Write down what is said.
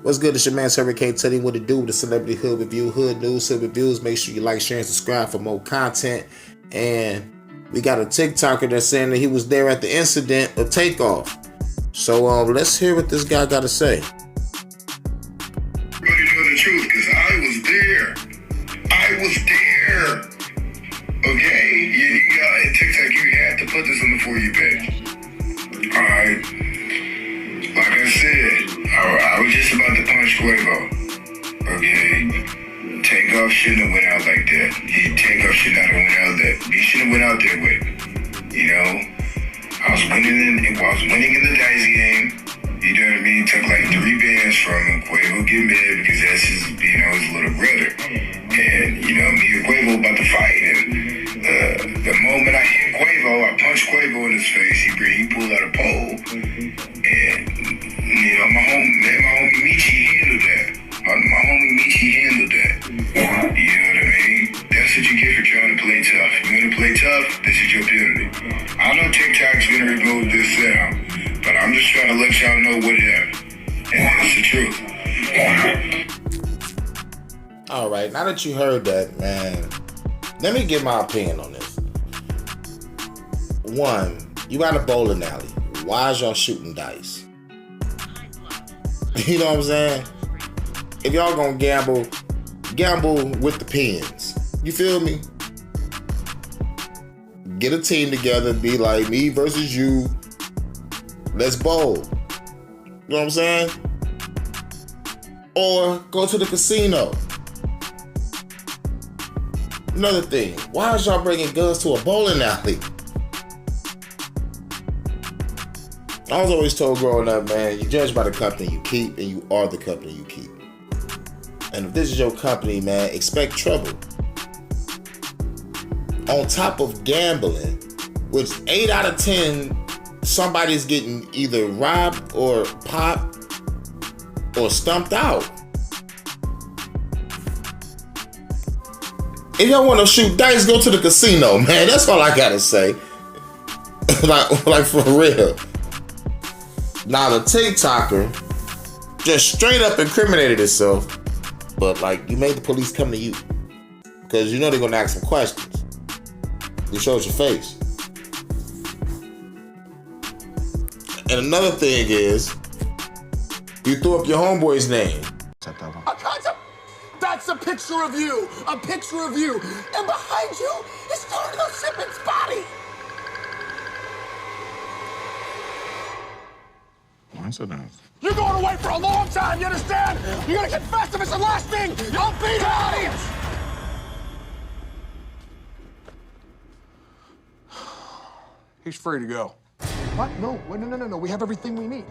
What's good? It's your man, Hurricane Teddy. What it do with the Celebrity Hood Review, Hood News, Hood Reviews. Make sure you like, share, and subscribe for more content. And we got a TikToker that's saying that he was there at the incident of Takeoff. So let's hear what this guy got to say. Really know the truth, because I was there. Okay? You got TikTok, you had to put this on the For You page. Alright. Like I said, I was just about to punch Quavo. Okay? Takeoff shouldn't have went out like that. Takeoff should not have went out that. He shouldn't have went out that way. You know? I was winning in the dice game. You know what I mean? Took like 3 bands from him. Quavo get mad because that's his, his little brother. And, me and Quavo about to fight. And the moment I hit Quavo, I punched Quavo in his face. He pulled out a pole. And, my homie Michi handled that. My homie Michi handled that. You know what I mean? That's what you get for trying to play tough. You want to play tough? This is your penalty. I know TikTok's going to remove this sound, but I'm just trying to let y'all know what it is. And that's the truth. All right, now that you heard that, man, let me give my opinion on this. One, you got a bowling alley. Why is y'all shooting dice? You know what I'm saying? If y'all gonna gamble with the pins. You feel me? Get a team together, be like me versus you. Let's bowl. You know what I'm saying? Or go to the casino. Another thing, why is y'all bringing guns to a bowling alley? I was always told growing up, man, you judge by the company you keep, and you are the company you keep. And if this is your company, man, expect trouble. On top of gambling, which 8 out of 10, somebody's getting either robbed or popped or stumped out. If y'all want to shoot dice, go to the casino, man. That's all I gotta say. like for real. Now the TikToker just straight up incriminated himself, but like you made the police come to you because you know they're gonna ask some questions. You showed your face. And another thing is, you threw up your homeboy's name. That's a picture of you. A picture of you. And behind you is Cardinal Shipman's body. Why so nice? You're going away for a long time, you understand? You're gonna get Festivus and last thing, I'll be the audience! He's free to go. What? No, we have everything we need.